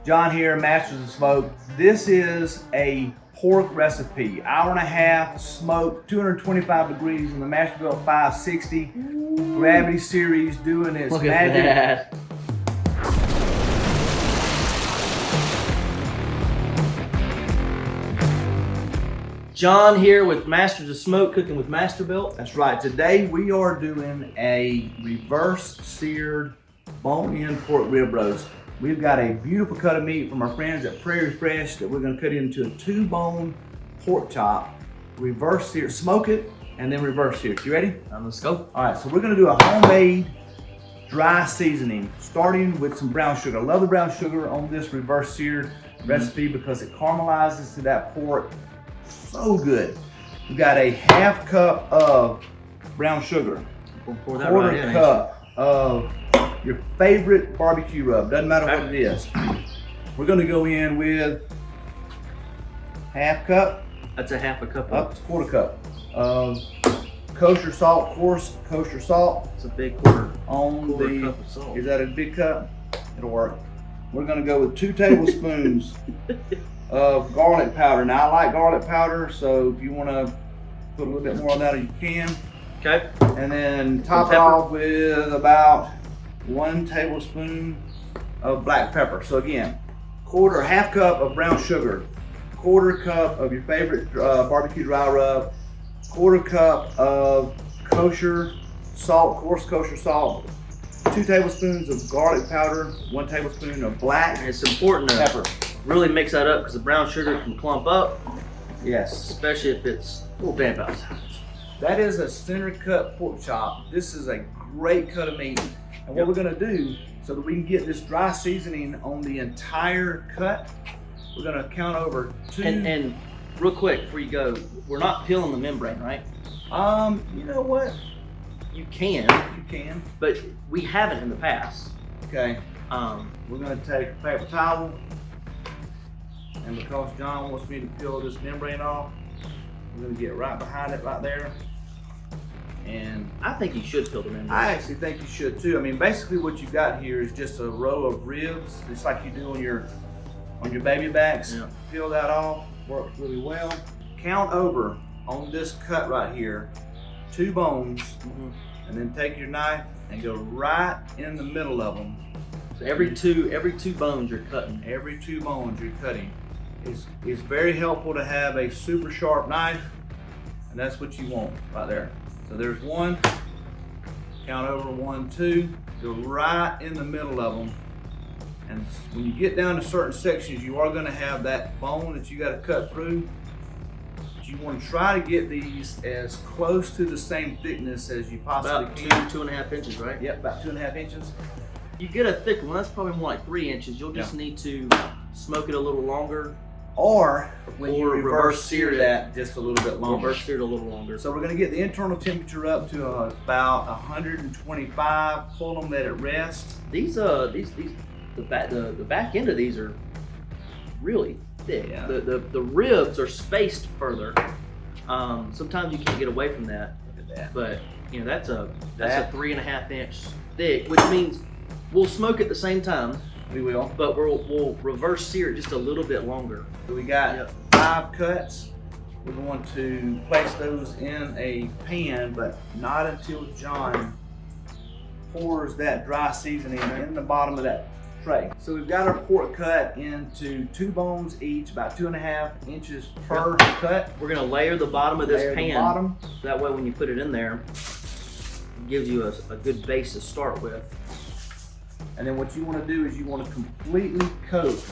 John here, Masters of Smoke. This is a pork recipe. Hour and a half smoked, 225 degrees in the Masterbuilt 560. Gravity series doing its Look magic. at that. John here with Masters of Smoke, cooking with Masterbuilt. That's right. Today we are doing a reverse-seared bone-in pork rib roast. We've got a beautiful cut of meat from our friends at Prairie Fresh that we're going to cut into a 2-bone pork chop, reverse sear, smoke it, and then reverse sear. You ready? Let's go. All right, so we're going to do a homemade dry seasoning, starting with some brown sugar. I love the brown sugar on this reverse seared recipe because it caramelizes to that pork so good. We've got a half cup of brown sugar, Pour that quarter right in, cup of your favorite barbecue rub, doesn't matter what it is. We're going to go in with half cup, That's a half a cup up of. to quarter cup of kosher salt, coarse kosher salt. It's a big quarter On the cup of salt. Is that a big cup? It'll work. We're going to go with 2 tablespoons of garlic powder. Now I like garlic powder, so if you want to put a little bit more on that, you can. Okay. And then top it off with about 1 tablespoon of black pepper. So again, half cup of brown sugar, quarter cup of your favorite barbecue dry rub, quarter cup of kosher salt, coarse kosher salt, 2 tablespoons of garlic powder, 1 tablespoon of black And it's important to pepper. really mix that up because the brown sugar can clump up, Yes. especially if it's a little damp outside. That is a center cut pork chop. This is a great cut of meat. And what we're gonna do, so that we can get this dry seasoning on the entire cut, we're gonna count over 2. And real quick before you go, we're not peeling the membrane, right? You know what? You can, You can. but we haven't in the past. Okay. Um, We're gonna take a paper towel, and because John wants me to peel this membrane off, we're gonna get right behind it right there. And I think you should peel the membrane. I actually think you should too. I mean, basically what you've got here is just a row of ribs, just like you do on your baby backs. Yeah. Peel that off, works really well. Count over on this cut right here, 2 bones, and then take your knife and go right in the middle of them. So every two bones you're cutting. Every 2 bones you're cutting. It's very helpful to have a super sharp knife, and that's what you want right there. So there's 1, count over 1, 2, go right in the middle of them. And when you get down to certain sections, you are gonna have that bone that you gotta cut through. But you wanna try to get these as close to the same thickness as you possibly About can. 2.5 inches, right? Yep, about 2.5 inches. You get a thick one, that's probably more like 3 inches. You'll just need to smoke it a little longer. Or when you Or reverse sear reverse-sear that just a little bit longer. Reverse seared a little longer. So we're gonna get the internal temperature up to about 125. Pull them, let it rest. The back end of these are really thick. Yeah. The ribs are spaced further. Sometimes you can't get away from that. Look at that. But you know that's a 3.5 inch thick, which means we'll smoke at the same time, We will. but we'll reverse sear it just a little bit longer. So we got 5 cuts. We're going to place those in a pan, but not until John pours that dry seasoning in the bottom of that tray. So we've got our pork cut into 2 bones each, about 2.5 inches per cut. We're gonna layer the bottom of this Layer the pan. bottom. So that way when you put it in there, it gives you a good base to start with. And then what you want to do is you want to completely coat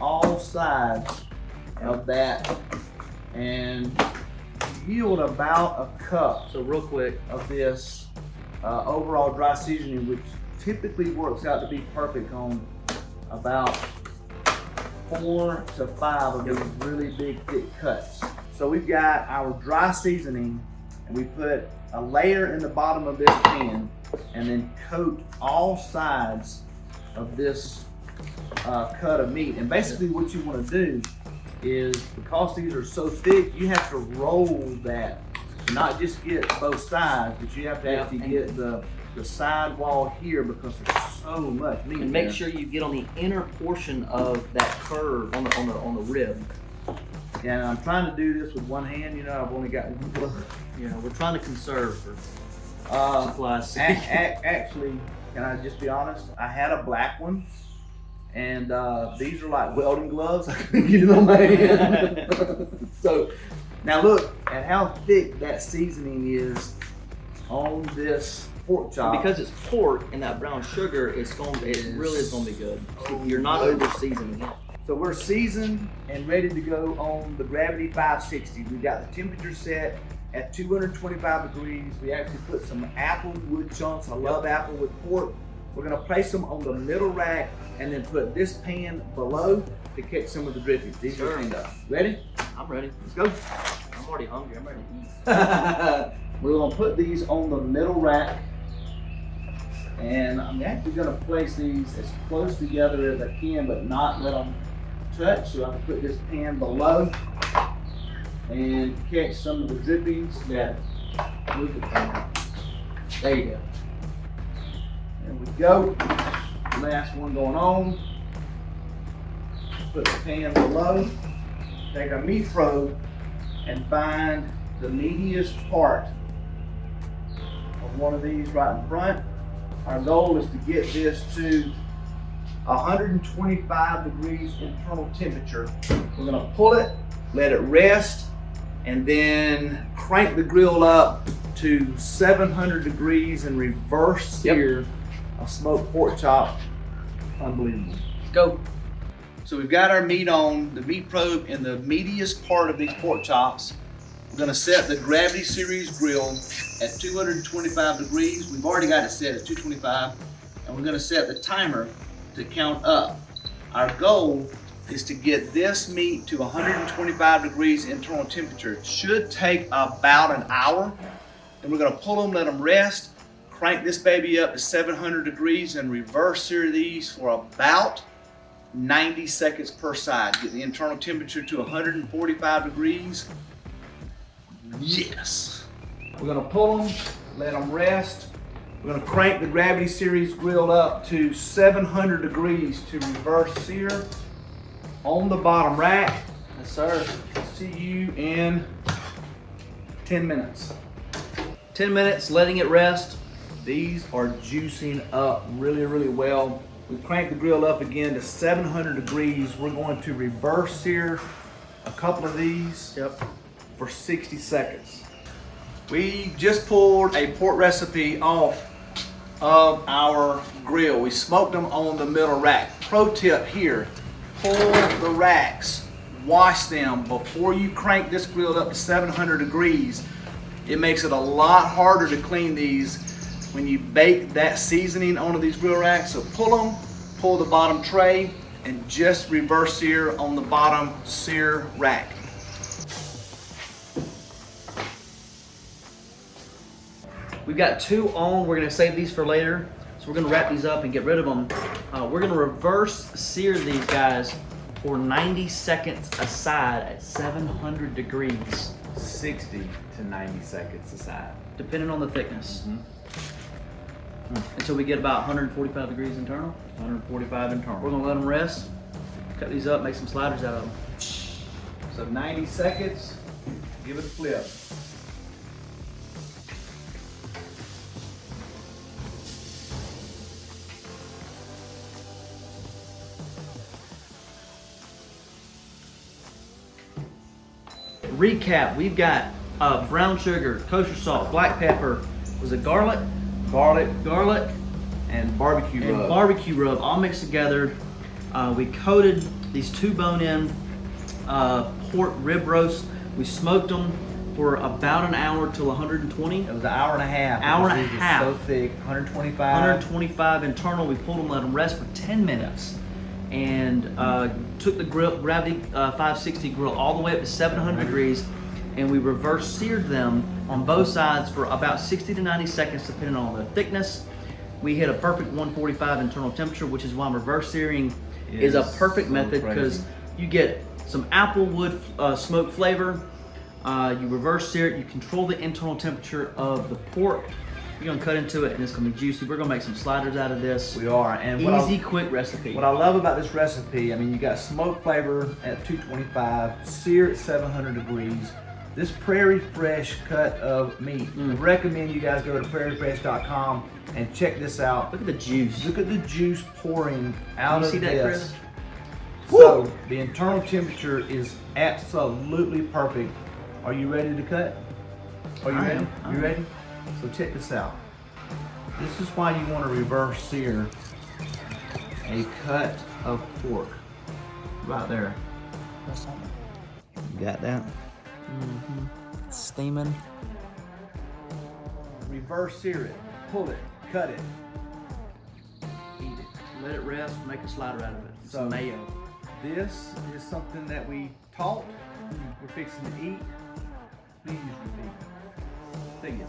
all sides of that and yield about a cup So real quick, of this overall dry seasoning, which typically works out to be perfect on about 4 to 5 of these really big thick cuts. So we've got our dry seasoning, and we put a layer in the bottom of this pan and then coat all sides of this cut of meat. And basically what you want to do is, because these are so thick, you have to roll that, not just get both sides, but you have to actually get the the sidewall here because there's so much meat. And make sure you get on the inner portion of that curve on the rib. Yeah, and I'm trying to do this with one hand. You know, I've only got one glove. Yeah, we're trying to conserve for supplies. Actually, can I just be honest? I had a black one, and these are like welding gloves. I couldn't get it on my hand. So now look at how thick that seasoning is on this pork chop. And because it's pork and that brown sugar, it really is going to be good. You're not over seasoning it. So we're seasoned and ready to go on the Gravity 560. We got the temperature set at 225 degrees. We actually put some apple wood chunks. I love apple with pork. We're gonna place them on the middle rack and then put this pan below to catch some of the drippings. These are cleaned up. Ready? I'm ready. Let's go. I'm already hungry. I'm ready to eat. We're gonna put these on the middle rack. And I'm actually gonna place these as close together as I can, but not let them touch. So I can put this pan below and catch some of the drippings. Yeah. Move the pan. There you go. There we go. Last one going on. Put the pan below. Take our meat probe and find the meatiest part of one of these right in front. Our goal is to get this to 125 degrees internal temperature. We're gonna pull it, let it rest, and then crank the grill up to 700 degrees and reverse sear a smoked pork chop. Unbelievable. Let's go. So we've got our meat on the meat probe in the meatiest part of these pork chops. We're gonna set the Gravity Series grill at 225 degrees. We've already got it set at 225, and we're gonna set the timer to count up. Our goal is to get this meat to 125 degrees internal temperature. It should take about an hour. And we're gonna pull them, let them rest, crank this baby up to 700 degrees and reverse sear these for about 90 seconds per side. Get the internal temperature to 145 degrees. Yes. We're gonna pull them, let them rest. We're gonna crank the Gravity Series grill up to 700 degrees to reverse sear on the bottom rack. Yes, sir. See you in 10 minutes. 10 minutes, letting it rest. These are juicing up really, really well. We cranked the grill up again to 700 degrees. We're going to reverse sear a couple of these for 60 seconds. We just pulled a pork recipe off of our grill. We smoked them on the middle rack. Pro tip here, pull the racks, wash them before you crank this grill up to 700 degrees. It makes it a lot harder to clean these when you bake that seasoning onto these grill racks. So pull them, pull the bottom tray, and just reverse sear on the bottom sear rack. We've got two on. We're gonna save these for later. So we're gonna wrap these up and get rid of them. We're gonna reverse sear these guys for 90 seconds aside at 700 degrees. 60 to 90 seconds aside. Depending on the thickness. Until we get about 145 degrees internal. 145 internal. We're gonna let them rest, cut these up, make some sliders out of them. So 90 seconds, give it a flip. Recap, we've got brown sugar, kosher salt, black pepper, was it garlic, And barbecue and rub. barbecue rub all mixed together. We coated these two bone-in pork rib roasts. We smoked them for about an hour till 120. It was an hour and a half. Hour and a These were half. So thick, 125. 125 internal. We pulled them, let them rest for 10 minutes, and took the Gravity 560 grill all the way up to 700 degrees, and we reverse seared them on both sides for about 60 to 90 seconds, depending on the thickness. We hit a perfect 145 internal temperature, which is why reverse searing is a perfect method, because you get some applewood smoke flavor. You reverse sear it, you control the internal temperature of the pork, You're gonna cut into it, and it's gonna be juicy. We're gonna make some sliders out of this. We are, and Easy, quick recipe. what I love about this recipe, I mean, you got smoke flavor at 225, sear at 700 degrees. This Prairie Fresh cut of meat. I recommend you guys go to prairiefresh.com and check this out. Look at the juice. Look at the juice pouring out You of see that, this. Chris? So the internal temperature is absolutely perfect. Are you ready to cut? Are you I ready? am. I You am. ready? So check this out. This is why you want to reverse sear a cut of pork. Right there. You got that? Steaming. Reverse sear it. Pull it. Cut it. Eat it. Let it rest. Make a slider out of it. So- Some mayo. This is something that we taught. We're fixing to eat. Please repeat. Sing it.